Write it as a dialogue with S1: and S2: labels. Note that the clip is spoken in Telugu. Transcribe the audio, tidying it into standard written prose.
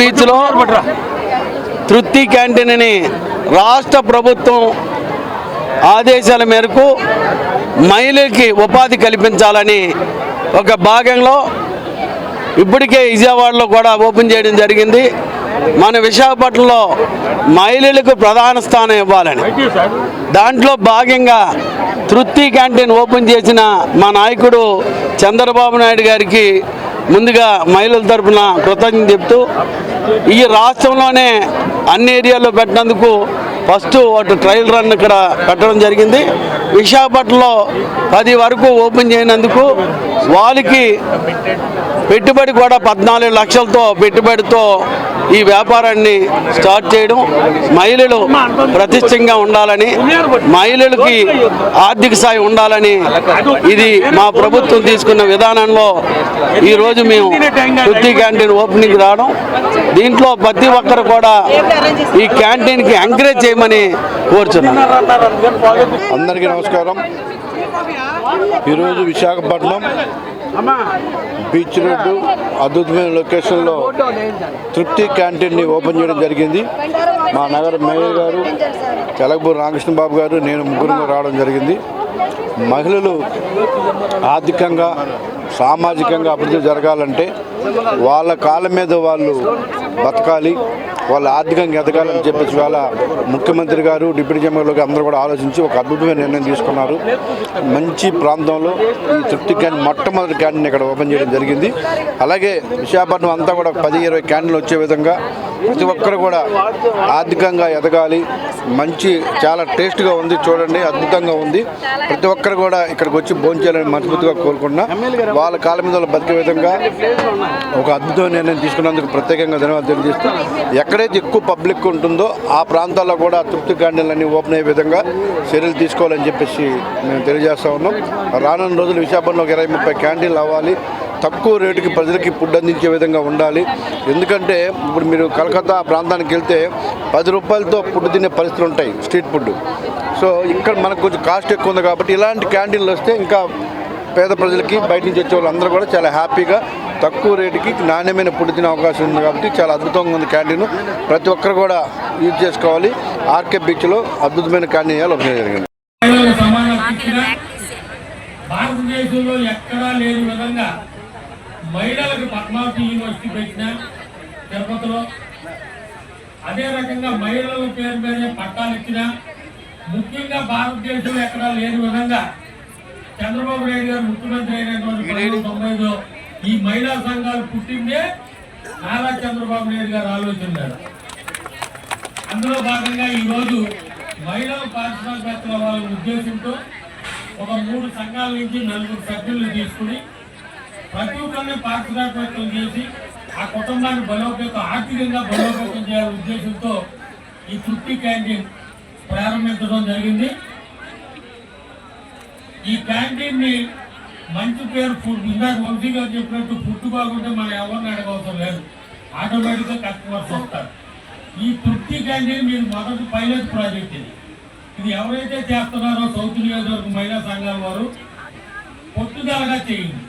S1: బీచ్లో తృప్తి క్యాంటీన్ని రాష్ట్ర ప్రభుత్వం ఆదేశాల మేరకు మహిళలకి ఉపాధి కల్పించాలని ఒక భాగంలో ఇప్పటికే విజయవాడలో కూడా ఓపెన్ చేయడం జరిగింది. మన విశాఖపట్నంలో మహిళలకు ప్రధాన స్థానం ఇవ్వాలని దాంట్లో భాగంగా తృప్తి క్యాంటీన్ ఓపెన్ చేసిన మా నాయకుడు చంద్రబాబు నాయుడు గారికి ముందుగా మహిళల తరఫున కృతజ్ఞతలు చెప్తూ ఈ రాష్ట్రంలోనే అన్ని ఏరియాల్లో పెట్టినందుకు ఫస్ట్ ఒక ట్రయల్ రన్ ఇక్కడ పెట్టడం జరిగింది. విశాఖపట్నంలో 10 వరకు ఓపెన్ చేయనందుకు వాళ్ళకి పెట్టుబడి కూడా 14 లక్షలతో పెట్టుబడితో ఈ వ్యాపారాన్ని స్టార్ట్ చేయడం, మహిళలు ప్రతిష్టంగా ఉండాలని, మహిళలకి ఆర్థిక సాయం ఉండాలని ఇది మా ప్రభుత్వం తీసుకున్న విధానంలో ఈరోజు మేము తృప్తి క్యాంటీన్ ఓపెనింగ్ రావడం, దీంట్లో ప్రతి ఒక్కరు కూడా ఈ క్యాంటీన్కి ఎంకరేజ్ చేయమని కోరుచున్నాం.
S2: అందరికీ నమస్కారం. ఈరోజు విశాఖపట్నం బీచ్ రోడ్డు అద్భుతమైన లొకేషన్లో తృప్తి క్యాంటీన్ని ఓపెన్ చేయడం జరిగింది. మా నగర మేయర్ గారు తెలగపూడి రామకృష్ణ బాబు గారు నేను ముగ్గురు రావడం జరిగింది. మహిళలు ఆర్థికంగా సామాజికంగా అభివృద్ధి జరగాలంటే వాళ్ళ కాళ్ళ మీద వాళ్ళు బతకాలి, వాళ్ళు ఆర్థికంగా ఎదగాలని చెప్పేసి వాళ్ళ ముఖ్యమంత్రి గారు డిప్యూటీ సీఎం అందరూ కూడా ఆలోచించి ఒక అద్భుతమైన నిర్ణయం తీసుకున్నారు. మంచి ప్రాంతంలో ఈ తృప్తి క్యాంటీన్ మొట్టమొదటి క్యాంటీన్ ఇక్కడ ఓపెన్ చేయడం జరిగింది. అలాగే విశాఖపట్నం అంతా కూడా 10-20 క్యాంటీన్లు వచ్చే విధంగా ప్రతి ఒక్కరు కూడా ఆర్థికంగా ఎదగాలి. మంచి చాలా టేస్ట్గా ఉంది, చూడండి అద్భుతంగా ఉంది. ప్రతి ఒక్కరు కూడా ఇక్కడికి వచ్చి భోంచేయాలని మనస్ఫూర్తిగా కోరుకుంటున్నా. వాళ్ళ కాళ్ళ మీద వాళ్ళు బతికే విధంగా ఒక అద్భుతమైన నిర్ణయం తీసుకున్నందుకు ప్రత్యేకంగా ధన్యవాదాలు తెలియజేస్తూ, ఎక్కడైతే ఎక్కువ పబ్లిక్ ఉంటుందో ఆ ప్రాంతాల్లో కూడా తృప్తి క్యాంటీన్లన్నీ ఓపెన్ అయ్యే విధంగా చర్యలు తీసుకోవాలని చెప్పేసి మేము తెలియజేస్తూ ఉన్నాం. రానున్న రోజులు విశాఖపట్నంలో 20-30 క్యాంటీన్లు అవ్వాలి. తక్కువ రేటుకి ప్రజలకి ఫుడ్ అందించే విధంగా ఉండాలి. ఎందుకంటే ఇప్పుడు మీరు కలకత్తా ప్రాంతానికి వెళ్తే 10 రూపాయలతో ఫుడ్ తినే పరిస్థితులు ఉంటాయి, స్ట్రీట్ ఫుడ్. సో ఇక్కడ మనకు కొంచెం కాస్ట్ ఎక్కువ ఉంది కాబట్టి ఇలాంటి క్యాంటీన్లు వస్తే ఇంకా పేద ప్రజలకి బయట నుంచి వచ్చే వాళ్ళందరూ కూడా చాలా హ్యాపీగా తక్కువ రేటుకి నాణ్యమైన ఫుడ్ తినే అవకాశం ఉంది కాబట్టి చాలా అద్భుతంగా ఉంది క్యాంటీన్. ప్రతి ఒక్కరు కూడా యూజ్ చేసుకోవాలి. ఆర్కే బీచ్లో అద్భుతమైన క్యాంటీన్ ఓపెన్ జరిగింది.
S3: భారతదేశంలో ఎక్కడా లేని విధంగా మహిళలకు పద్మావతి యూనివర్సిటీ పెట్టిన తిరుపతిలో, అదే రకంగా మహిళల పేరు మీదే పట్టాలు ఇచ్చిన, ముఖ్యంగా భారతదేశంలో ఎక్కడా లేని విధంగా చంద్రబాబు నాయుడు గారు ముఖ్యమంత్రి అయినటువంటి 1995 ఈ మహిళా సంఘాలు పుట్టిందే నారా చంద్రబాబు నాయుడు గారు ఆలోచన. అందులో భాగంగా ఈరోజు మహిళల పారిశ్రామికవేత్తల వాళ్ళ ఉద్దేశంతో ఒక 3 సంఘాల నుంచి 4 సభ్యులను తీసుకుని ప్రతి ఒక్కరిని పారిశ్రామికవేత్తలు చేసి ఆ కుటుంబాన్ని ఆర్థికంగా బలోపేతం చేయాలనే ఉద్దేశంతో ఈ తృప్తి క్యాంటీన్ ప్రారంభించడం జరిగింది. ఈ క్యాంటీన్ ని మంచి పేరు ఫుడ్, ఇందాక వంశీ గారు చెప్పినట్టు ఫుడ్ బాగుంటే మనం ఎవరిని అడగవసరం లేదు, ఆటోమేటిక్గా కస్టమర్స్ వస్తారు. ఈ తృప్తి క్యాంటీన్ మీరు మొదటి పైలట్ ప్రాజెక్ట్ ఇది ఎవరైతే చేస్తున్నారో సౌత్ నియోజకవర్గ మహిళా సంఘాల వారు పట్టుదలగా చేయండి.